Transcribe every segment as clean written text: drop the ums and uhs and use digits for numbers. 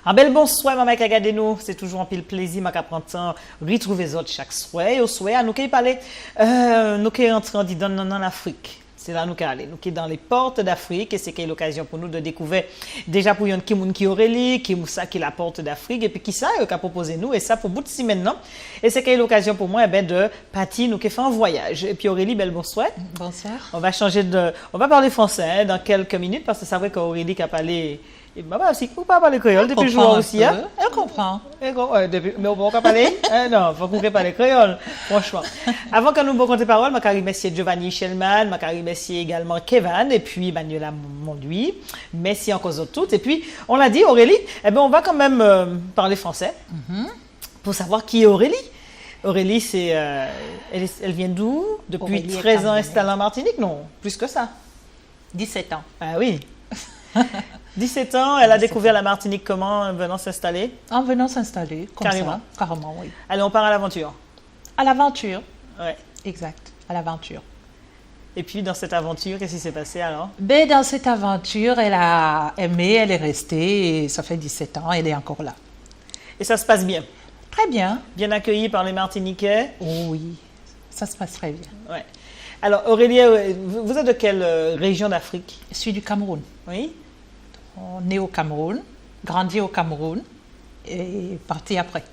Un bel bonsoir, maman qui regardez nous. C'est toujours un pile plaisir, ma prendre temps retrouver les autres chaque soir. Et au soir, nous qui parler, nous qui entrons dans l'Afrique. C'est là nous qui allons. Nous qui dans les portes d'Afrique et c'est l'occasion pour nous de découvrir déjà pour yon qui Aurélie, qui Moussa qui la porte d'Afrique et puis qui ça qui a proposé nous et ça pour bout de semaine non. Et c'est l'occasion pour moi de partir nous qui fait un voyage. Et puis Aurélie, bel bonsoir. Bonsoir. On va parler français dans quelques minutes parce que c'est vrai qu'Aurélie qui a parlé. Et maman aussi, vous pas parler créole depuis jour aussi, hein? Elle comprend. Mais on va pas parler? Non, faut qu'on parle créole, franchement. Avant que nous vous compter parole, je remercie Giovanni Shellman, je remercie également Kevin et puis Manuela Monduit. Merci encore aux toutes. Et puis, on l'a dit, Aurélie, eh ben, on va quand même parler français pour savoir qui est Aurélie. Aurélie, c'est, elle vient d'où? Depuis Aurélie 13 ans installée en Martinique? Non, plus que ça. 17 ans. Ah oui. 17 ans, elle a découvert la Martinique comment en venant s'installer? En venant s'installer, comme Carrément. ça. Carrément, oui. Allez, on part à l'aventure. À l'aventure. Ouais. Exact, à l'aventure. Et puis, dans cette aventure, qu'est-ce qui s'est passé alors? Ben, dans cette aventure, elle a aimé, elle est restée, et ça fait 17 ans, elle est encore là. Et ça se passe bien? Très bien. Bien accueillie par les Martiniquais? Oh, oui, ça se passe très bien. Ouais. Alors, Aurélie, vous êtes de quelle région d'Afrique? Je suis du Cameroun. Oui. Né au Cameroun, grandi au Cameroun, et parti après.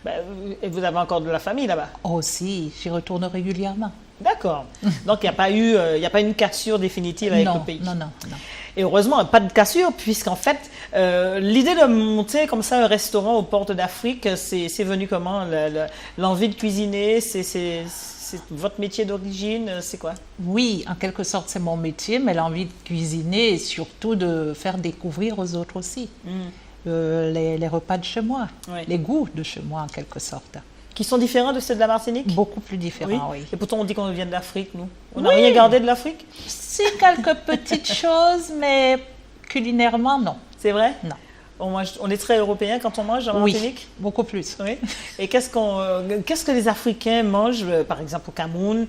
Ben, et vous avez encore de la famille là-bas? Aussi, j'y retourne régulièrement. D'accord. Donc, il n'y a pas une cassure définitive avec non, le pays? Non. Et heureusement, pas de cassure, puisqu'en fait, l'idée de monter comme ça un restaurant aux portes d'Afrique, c'est venu comment? L'envie de cuisiner, c'est votre métier d'origine, c'est quoi? Oui, en quelque sorte, c'est mon métier, mais l'envie de cuisiner et surtout de faire découvrir aux autres aussi les repas de chez moi, Oui. les goûts de chez moi en quelque sorte. Qui sont différents de ceux de la Martinique? Beaucoup plus différents, oui. Et pourtant, on dit qu'on vient de l'Afrique, nous. On n'a Oui. rien gardé de l'Afrique? Si, quelques petites choses, mais culinairement, non. C'est vrai? Non. On est très européen quand on mange en Martinique? Oui, beaucoup plus. Oui. Et qu'est-ce que les Africains mangent, par exemple au Cameroun?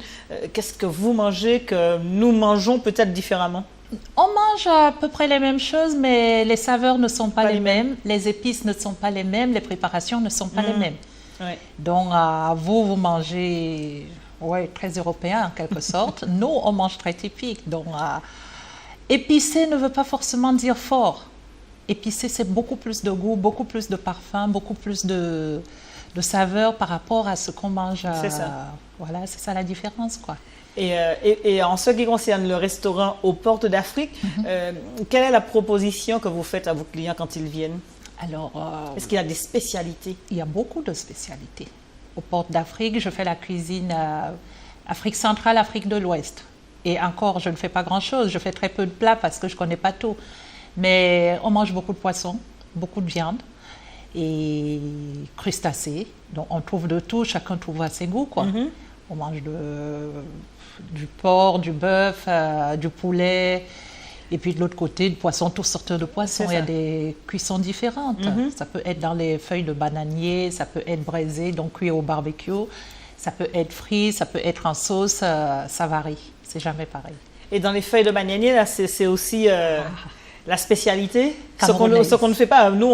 Qu'est-ce que vous mangez que nous mangeons peut-être différemment? On mange à peu près les mêmes choses, mais les saveurs ne sont pas les mêmes, les épices ne sont pas les mêmes, les préparations ne sont pas les mêmes. Oui. Donc, vous mangez très européen en quelque sorte. Nous, on mange très typique. Donc, épicé ne veut pas forcément dire fort. Épicé, c'est beaucoup plus de goût, beaucoup plus de parfum, beaucoup plus de saveur par rapport à ce qu'on mange. C'est ça. Voilà, c'est ça la différence, quoi. Et en ce qui concerne le restaurant aux portes d'Afrique, quelle est la proposition que vous faites à vos clients quand ils viennent? Alors, Est-ce qu'il y a des spécialités? il y a beaucoup de spécialités. Aux portes d'Afrique, je fais la cuisine Afrique centrale, Afrique de l'Ouest. Et encore, je ne fais pas grand-chose. Je fais très peu de plats parce que je ne connais pas tout. Mais on mange beaucoup de poissons, beaucoup de viande et crustacés. Donc, on trouve de tout. Chacun trouve à ses goûts, quoi. On mange du porc, du bœuf, du poulet. Et puis de l'autre côté, du poisson, toutes sortes de poissons. Il y a des cuissons différentes. Ça peut être dans les feuilles de bananier, ça peut être braisé, donc cuit au barbecue. Ça peut être frit, ça peut être en sauce, ça varie. C'est jamais pareil. Et dans les feuilles de bananier, là, c'est aussi la spécialité? Ce qu'on ne fait pas. Nous,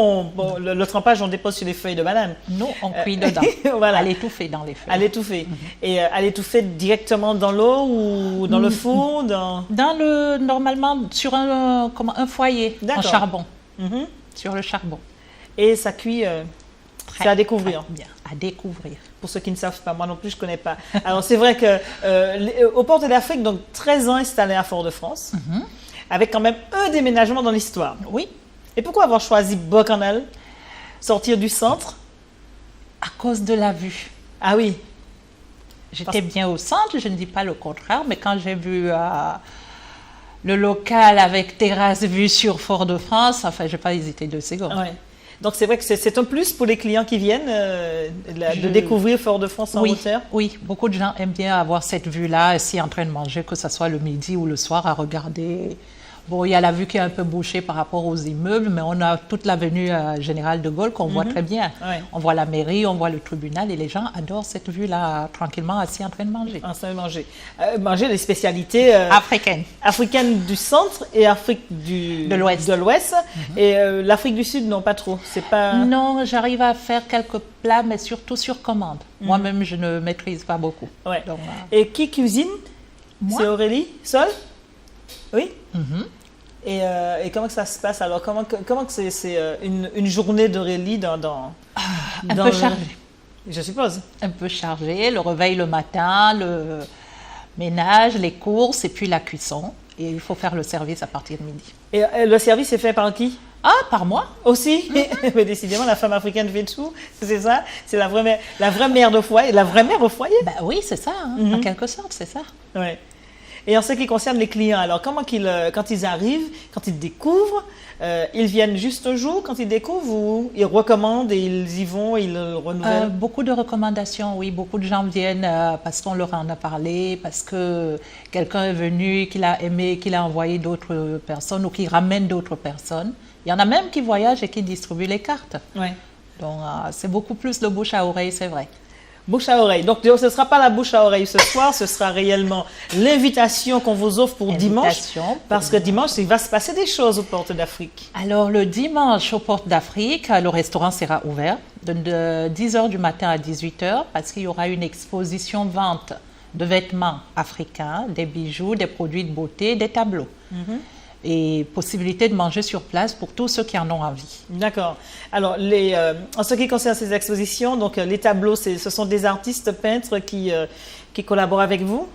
le trempage, on dépose sur les feuilles de banane. Nous, on cuit dedans. Voilà. À l'étouffer dans les feuilles. À l'étouffer. Et à l'étouffer directement dans l'eau ou dans le four? Normalement, sur un foyer en charbon. Sur le charbon. Et ça cuit, c'est à découvrir. Très bien, à découvrir. Pour ceux qui ne savent pas, moi non plus, je ne connais pas. Alors, c'est vrai qu'aux portes d'Afrique, donc 13 ans installés à Fort-de-France, avec quand même un déménagement dans l'histoire. Oui. Et pourquoi avoir choisi Bocanal, sortir du centre? À cause de la vue. Ah oui. J'étais bien au centre, je ne dis pas le contraire, mais quand j'ai vu le local avec terrasse vue sur Fort-de-France, enfin, je n'ai pas hésité 2 secondes. Ouais. Donc, c'est vrai que c'est un plus pour les clients qui viennent de découvrir Fort-de-France en hauteur? Oui, beaucoup de gens aiment bien avoir cette vue-là, assis en train de manger, que ce soit le midi ou le soir, à regarder Bon, il y a la vue qui est un peu bouchée par rapport aux immeubles, mais on a toute l'avenue Général de Gaulle qu'on voit très bien. Ouais. On voit la mairie, on voit le tribunal et les gens adorent cette vue-là, tranquillement assis en train de manger. En train de manger. Manger les spécialités Africaine. africaines du centre et Afrique De l'Ouest. Et l'Afrique du Sud, non, pas trop. C'est pas... Non, j'arrive à faire quelques plats, mais surtout sur commande. Moi-même, je ne maîtrise pas beaucoup. Ouais. Donc, Et qui cuisine? Moi. C'est Aurélie seule? Oui. Et comment que ça se passe alors? Comment que c'est une journée d'Aurélie dans un peu chargée. Je suppose. Un peu chargée, le réveil le matin, le ménage, les courses et puis la cuisson. Et il faut faire le service à partir de midi. Et le service est fait par qui? Ah, par moi? Aussi? Mais décidément, la femme africaine fait tout. C'est ça? C'est la vraie mère de foyer, la vraie mère au foyer? Ben oui, c'est ça, en quelque sorte, c'est ça. Ouais. Et en ce qui concerne les clients, alors comment quand ils arrivent, quand ils découvrent, ils viennent juste un jour quand ils découvrent ou ils recommandent et ils y vont, ils le renouvellent? Beaucoup de recommandations, oui. Beaucoup de gens viennent parce qu'on leur en a parlé, parce que quelqu'un est venu, qu'il a aimé, qu'il a envoyé d'autres personnes ou qu'il ramène d'autres personnes. Il y en a même qui voyagent et qui distribuent les cartes. Ouais. Donc, c'est beaucoup plus de bouche à oreille, c'est vrai. Bouche à oreille. Donc, ce ne sera pas la bouche à oreille ce soir, ce sera réellement l'invitation qu'on vous offre pour dimanche. Parce que dimanche, il va se passer des choses aux Portes d'Afrique. Alors, le dimanche aux Portes d'Afrique, le restaurant sera ouvert de 10h du matin à 18h parce qu'il y aura une exposition vente de vêtements africains, des bijoux, des produits de beauté, des tableaux. Et possibilité de manger sur place pour tous ceux qui en ont envie. D'accord. Alors, en ce qui concerne ces expositions, donc les tableaux, ce sont des artistes peintres qui collaborent avec vous?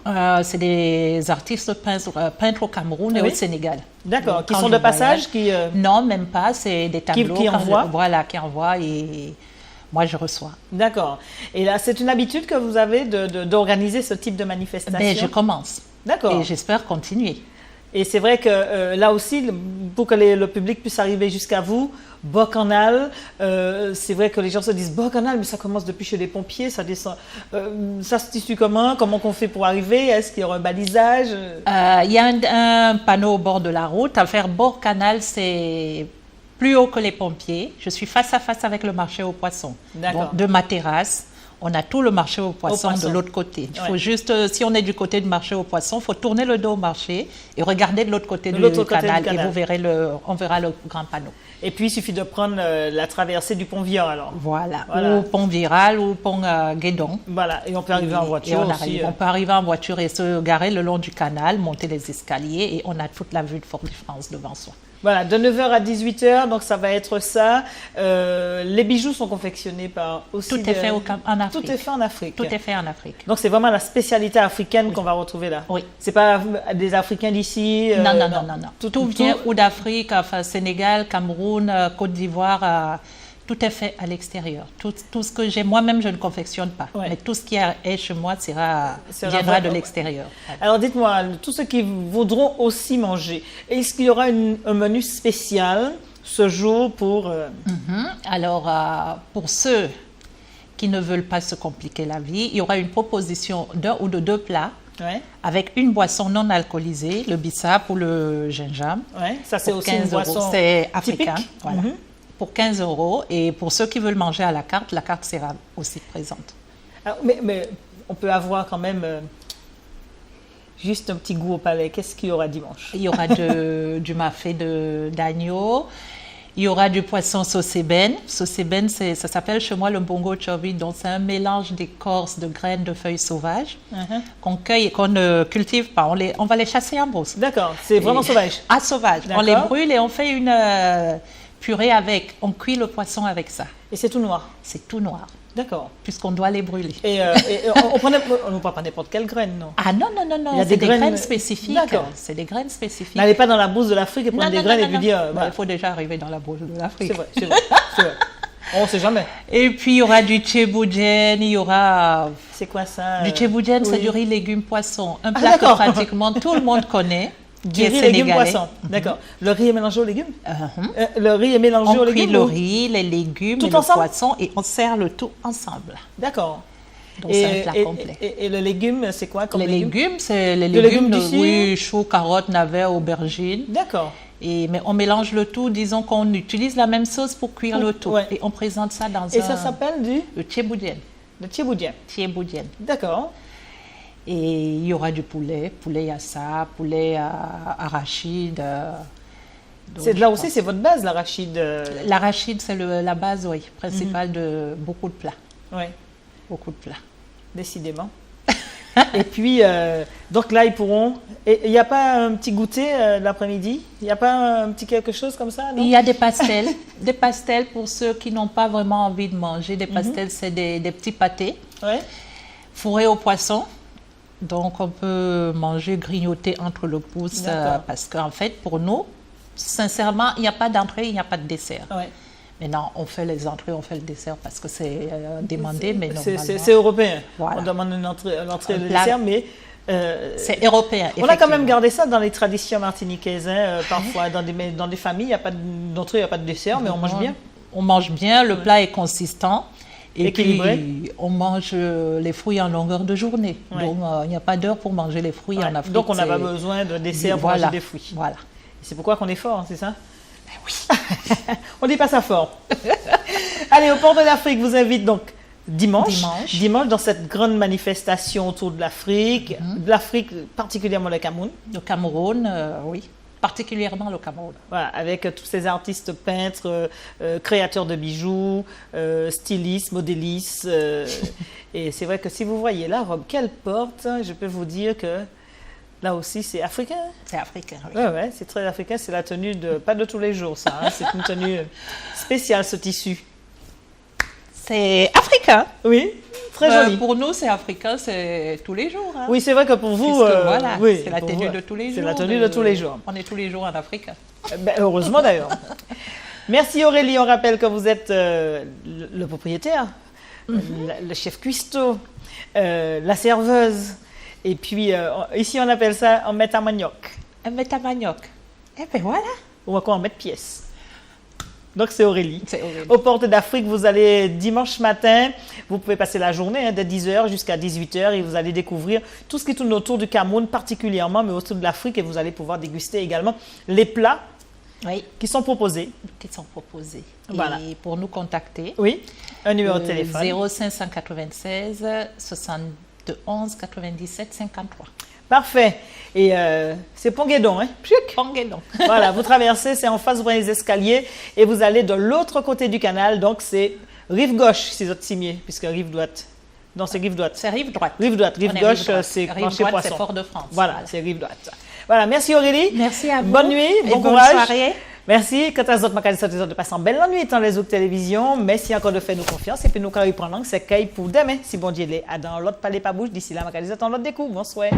C'est des artistes peintres au Cameroun et au Sénégal. D'accord. Donc, qui quand sont je de passage? Non, même pas. C'est des tableaux qui envoient? Voilà, qui envoient et moi je reçois. D'accord. Et là, c'est une habitude que vous avez d'organiser ce type de manifestation? Ben, je commence. D'accord. Et j'espère continuer. Et c'est vrai que là aussi, pour que le public puisse arriver jusqu'à vous, Bocanal, c'est vrai que les gens se disent Bocanal, mais ça commence depuis chez les pompiers, ça descend. Ça se situe comment? Comment qu'on fait pour arriver? Est-ce qu'il y aura un balisage? Il y a un panneau au bord de la route. À faire Bocanal, c'est plus haut que les pompiers. Je suis face à face avec le marché aux poissons. D'accord. De ma terrasse. On a tout le marché aux poissons de l'autre côté. Il faut juste, si on est du côté du marché aux poissons, il faut tourner le dos au marché et regarder de l'autre côté du canal et vous verrez on verra le grand panneau. Et puis, il suffit de prendre la traversée du pont Viard, alors. Voilà. Ou pont Viral ou pont Guédon. Voilà, et on peut arriver en voiture aussi. On peut arriver en voiture et se garer le long du canal, monter les escaliers et on a toute la vue de Fort-de-France devant soi. Voilà, de 9h à 18h, donc ça va être ça. Les bijoux sont confectionnés par aussi... Tout est fait en Afrique. Tout est fait en Afrique. Tout est fait en Afrique. Donc c'est vraiment la spécialité africaine qu'on va retrouver là. Oui. C'est pas des Africains d'ici. Non. Tout vient ou d'Afrique, enfin Sénégal, Cameroun, Côte d'Ivoire. Tout est fait à l'extérieur. Tout ce que j'ai, moi-même, je ne confectionne pas. Ouais. Mais tout ce qui est chez moi viendra de l'extérieur. Alors, dites-moi, tous ceux qui voudront aussi manger, est-ce qu'il y aura un menu spécial ce jour pour... Alors, pour ceux qui ne veulent pas se compliquer la vie, il y aura une proposition d'un ou de deux plats avec une boisson non alcoolisée, le bissap ou le gingembre. Ouais, ça c'est aussi une boisson c'est africain. Typique. Voilà. Pour 15 €. Et pour ceux qui veulent manger à la carte sera aussi présente. Alors, mais on peut avoir quand même juste un petit goût au palais. Qu'est-ce qu'il y aura dimanche? Il y aura du mafé d'agneau. Il y aura du poisson sauce ébène. Sauce ébène, ça s'appelle chez moi le bongo chovi. Donc, c'est un mélange d'écorce, de graines, de feuilles sauvages qu'on cueille et qu'on ne cultive pas. On va les chasser en brousse. D'accord, c'est vraiment sauvage. Ah, sauvage. On les brûle et on fait une... purée on cuit le poisson avec ça. Et c'est tout noir? C'est tout noir. D'accord. Puisqu'on doit les brûler. Et on ne prend pas n'importe quelle graine, non? Ah non. Il y a c'est des graines spécifiques. D'accord. C'est des graines spécifiques. N'allez pas dans la bourse de l'Afrique et prendre des graines et puis dire... Il faut déjà arriver dans la bourse de l'Afrique. C'est vrai. On ne sait jamais. Et puis, il y aura du tchéboujen, il y aura... C'est quoi ça? Du tchéboujen, c'est du riz, légumes, poissons. Un plat que pratiquement tout le monde connaît. Du riz, légumes, poissons. D'accord. Le riz est mélangé aux légumes? Le riz est mélangé aux légumes? On cuit le riz, les légumes et le poisson et on sert le tout ensemble. D'accord. Donc c'est un plat complet. Et le légume, c'est quoi comme Les légume? légumes, c'est les légumes légumes, d'ici? oui, choux, carottes, navets, aubergines. D'accord. Mais on mélange le tout, disons qu'on utilise la même sauce pour cuire le tout. Ouais. Et on présente ça dans Et ça s'appelle le thieboudienne. le thieboudienne. Thieboudienne. D'accord. Et il y aura du poulet, poulet yassa, poulet arachide. C'est là aussi, c'est votre base, l'arachide. L'arachide, c'est la base, oui, principale de beaucoup de plats. Oui, Beaucoup de plats. décidément. Et puis, donc là, ils pourront. Et il n'y a pas un petit goûter l'après-midi? Il n'y a pas un petit quelque chose comme ça, non? Il y a des pastels. Des pastels pour ceux qui n'ont pas vraiment envie de manger. Des pastels, c'est des petits pâtés Ouais. fourrés au poisson. Donc, on peut manger, grignoter entre le pouce. D'accord. Parce qu'en fait, pour nous, sincèrement, il n'y a pas d'entrée, il n'y a pas de dessert. Ouais. Maintenant, on fait les entrées, on fait le dessert parce que c'est demandé, mais normalement... C'est européen. Voilà. On demande l'entrée et le plat- dessert, mais C'est européen, on a quand même effectivement. gardé ça dans les traditions martiniquaises. Hein, parfois, dans des familles, il n'y a pas d'entrée, il n'y a pas de dessert, mais on mange bien. On mange bien, le plat est consistant. Et Équilibré. puis, on mange les fruits en longueur de journée. Ouais. Donc, il n'y a pas d'heure pour manger les fruits Ouais. en Afrique. Donc, on n'a pas c'est- besoin de dessert pour Voilà. manger des fruits. Voilà. C'est pourquoi qu'on est fort, hein, c'est ça? On dit pas ça fort. Allez, au Port de l'Afrique, vous invite donc dimanche dans cette grande manifestation autour de l'Afrique, particulièrement le Cameroun. Le Cameroun, oui. Particulièrement le Cameroun. Voilà, avec tous ces artistes peintres, créateurs de bijoux, stylistes, modélistes. Et c'est vrai que si vous voyez la robe qu'elle porte, je peux vous dire que là aussi c'est africain. C'est africain, oui. Ouais, ouais, c'est très africain. C'est la tenue pas de tous les jours, ça. Hein. C'est une tenue spéciale, ce tissu. C'est africain. Oui, très joli. Pour nous, c'est africain, c'est tous les jours. Hein. Oui, c'est vrai que pour vous, Puisque, voilà, oui, c'est la pour tenue vous, de tous les jours. C'est la tenue de tous les jours. On est tous les jours en Afrique. Ben, heureusement d'ailleurs. Merci Aurélie. On rappelle que vous êtes le propriétaire, le chef cuistot, la serveuse. Et puis, ici, on appelle ça en mettre à manioc. Un métamanioc. Eh bien voilà. Ou encore en mettre pièce. Donc, c'est Aurélie. C'est Aurélie. Aux Portes d'Afrique, vous allez dimanche matin, vous pouvez passer la journée de 10h jusqu'à 18h et vous allez découvrir tout ce qui tourne autour du Cameroun particulièrement, mais autour de l'Afrique, et vous allez pouvoir déguster également les plats Oui, qui sont proposés. qui sont proposés. Voilà. Et pour nous contacter, Oui, un numéro de téléphone. 0596 71 97 53. Parfait. Et c'est Ponguédon, hein? Pfiouc. Ponguédon. Voilà, vous traversez, c'est en face, vous prenez les escaliers et vous allez de l'autre côté du canal. Donc, c'est rive gauche, si vous êtes cimier, puisque rive droite. Non, c'est rive droite. C'est rive droite. Rive droite, rive On est gauche, rive droite. c'est Rive plancher droite, poisson. c'est Fort-de-France. Voilà, c'est rive droite. Voilà, merci Aurélie. Merci à vous. Bonne nuit, Et bon bonne courage. soirée. Merci. Quant à autres, je de passer en belle nuit dans les autres télévisions. Merci encore de faire nous confiance. Et puis nous, quand nous prenons, c'est qu'il pour demain. Si bon Dieu l'est, dans l'autre palais pas bouge. D'ici là, je attends l'autre des coups. Bonsoir.